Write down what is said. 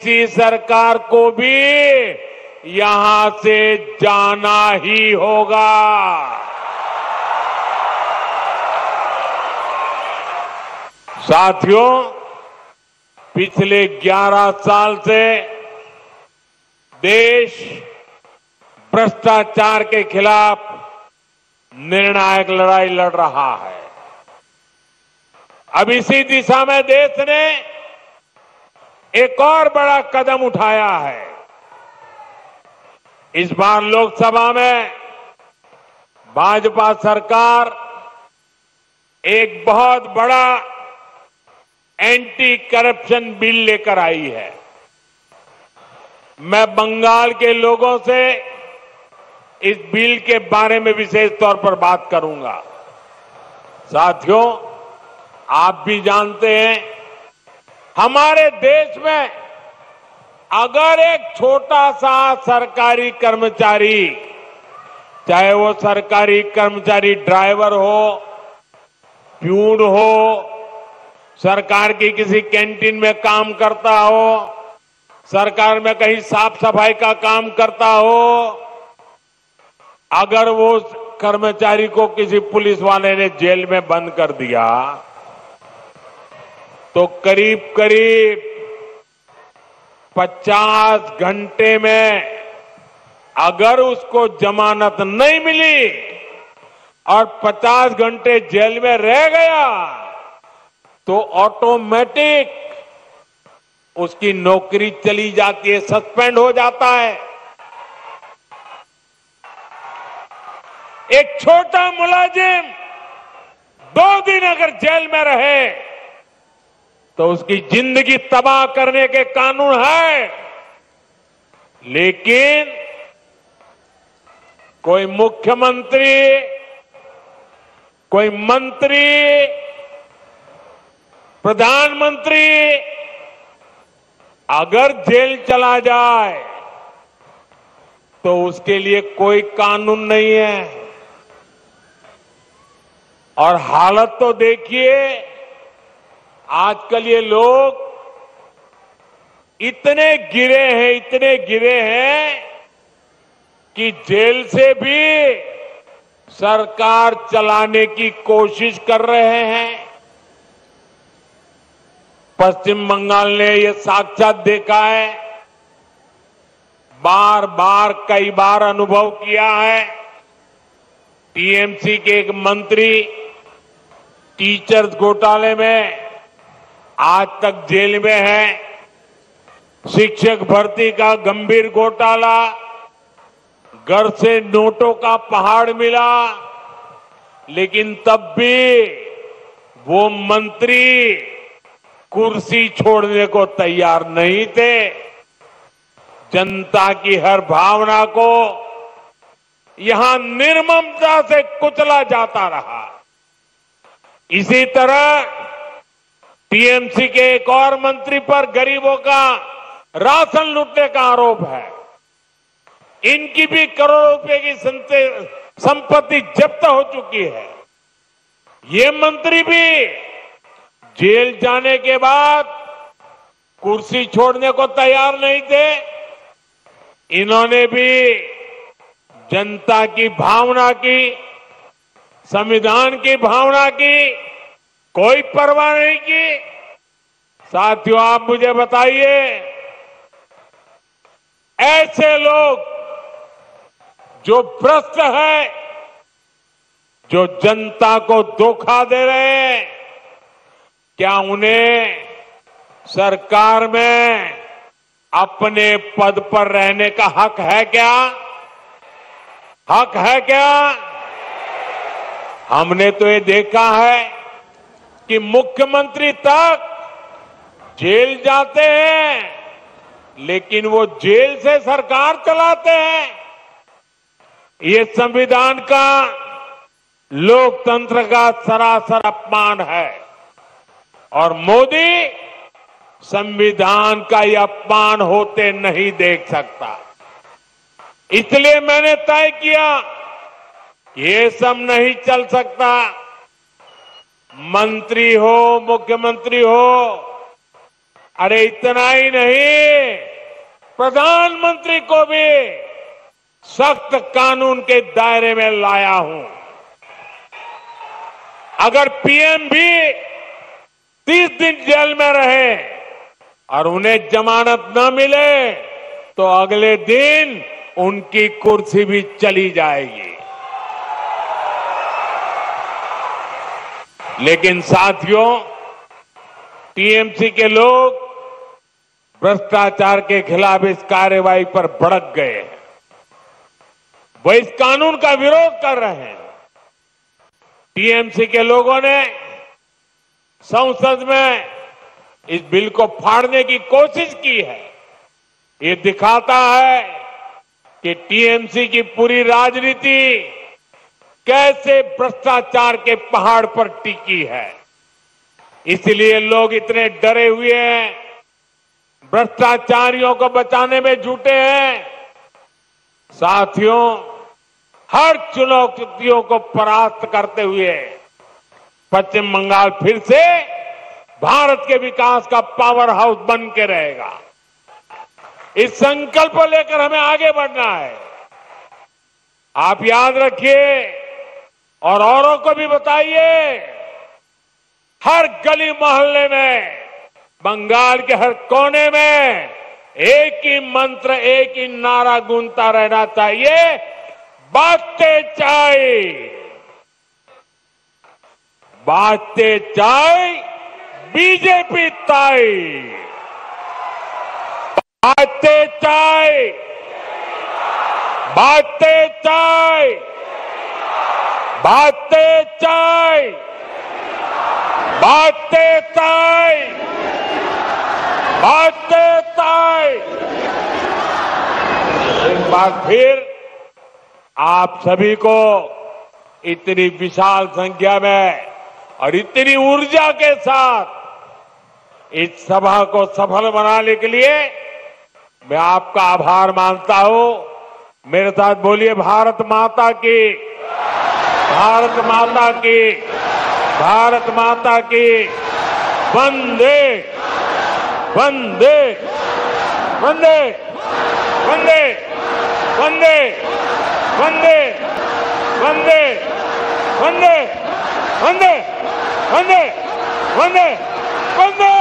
किसी सरकार को भी यहां से जाना ही होगा। साथियों, पिछले 11 साल से देश भ्रष्टाचार के खिलाफ निर्णायक लड़ाई लड़ रहा है। अब इसी दिशा में देश ने एक और बड़ा कदम उठाया है। इस बार लोकसभा में भाजपा सरकार एक बहुत बड़ा एंटी करप्शन बिल लेकर आई है। मैं बंगाल के लोगों से इस बिल के बारे में विशेष तौर पर बात करूंगा। साथियों, आप भी जानते हैं, हमारे देश में अगर एक छोटा सा सरकारी कर्मचारी, चाहे वो सरकारी कर्मचारी ड्राइवर हो, प्यून हो, सरकार की किसी कैंटीन में काम करता हो, सरकार में कहीं साफ सफाई का काम करता हो, अगर वो कर्मचारी को किसी पुलिस वाले ने जेल में बंद कर दिया तो करीब करीब 50 घंटे में अगर उसको जमानत नहीं मिली और 50 घंटे जेल में रह गया तो ऑटोमेटिक उसकी नौकरी चली जाती है, सस्पेंड हो जाता है। एक छोटा मुलाजिम 2 दिन अगर जेल में रहे तो उसकी जिंदगी तबाह करने के कानून है, लेकिन कोई मुख्यमंत्री, कोई मंत्री, प्रधानमंत्री अगर जेल चला जाए तो उसके लिए कोई कानून नहीं है। और हालत तो देखिए, आजकल ये लोग इतने गिरे हैं कि जेल से भी सरकार चलाने की कोशिश कर रहे हैं। पश्चिम बंगाल ने ये साक्षात देखा है, बार बार कई बार अनुभव किया है। टीएमसी के एक मंत्री टीचर्स घोटाले में आज तक जेल में है। शिक्षक भर्ती का गंभीर घोटाला, घर से नोटों का पहाड़ मिला, लेकिन तब भी वो मंत्री कुर्सी छोड़ने को तैयार नहीं थे। जनता की हर भावना को यहां निर्ममता से कुचला जाता रहा। इसी तरह टीएमसी के एक और मंत्री पर गरीबों का राशन लूटने का आरोप है। इनकी भी करोड़ों रुपए की संपत्ति जब्त हो चुकी है। ये मंत्री भी जेल जाने के बाद कुर्सी छोड़ने को तैयार नहीं थे। इन्होंने भी जनता की भावना की, संविधान की भावना की कोई परवाह नहीं की। साथियों, आप मुझे बताइए, ऐसे लोग जो भ्रष्ट है, जो जनता को धोखा दे रहे हैं, क्या उन्हें सरकार में अपने पद पर रहने का हक है क्या? हक है क्या? हमने तो ये देखा है कि मुख्यमंत्री तक जेल जाते हैं, लेकिन वो जेल से सरकार चलाते हैं। ये संविधान का, लोकतंत्र का सरासर अपमान है और मोदी संविधान का यह अपमान होते नहीं देख सकता। इसलिए मैंने तय किया, ये सब नहीं चल सकता। मंत्री हो, मुख्यमंत्री हो, अरे इतना ही नहीं, प्रधानमंत्री को भी सख्त कानून के दायरे में लाया हूं। अगर पीएम भी 30 दिन जेल में रहे और उन्हें जमानत न मिले तो अगले दिन उनकी कुर्सी भी चली जाएगी। लेकिन साथियों, टीएमसी के लोग भ्रष्टाचार के खिलाफ इस कार्रवाई पर भड़क गए हैं। वो इस कानून का विरोध कर रहे हैं। टीएमसी के लोगों ने संसद में इस बिल को फाड़ने की कोशिश की है। ये दिखाता है कि टीएमसी की पूरी राजनीति कैसे भ्रष्टाचार के पहाड़ पर टिकी है। इसलिए लोग इतने डरे हुए हैं, भ्रष्टाचारियों को बचाने में जुटे हैं। साथियों, हर चुनौतियों को परास्त करते हुए पश्चिम बंगाल फिर से भारत के विकास का पावर हाउस बन के रहेगा। इस संकल्प को लेकर हमें आगे बढ़ना है। आप याद रखिए और औरों को भी बताइए, हर गली मोहल्ले में, बंगाल के हर कोने में एक ही मंत्र, एक ही नारा गूंजता रहना चाहिए, बातें चाय, बातें चाय, बीजेपी ताई, बातें चाय, बातें चाय, बातें चाय, बातें चाय, बातें चाय। एक बार फिर आप सभी को इतनी विशाल संख्या में और इतनी ऊर्जा के साथ इस सभा को सफल बनाने के लिए मैं आपका आभार मानता हूं। मेरे साथ बोलिए, भारत माता की, भारत माता की, भारत माता की, वंदे वंदे वंदे वंदे वंदे वंदे वंदे वंदे वंदे वंदे वंदे वंदे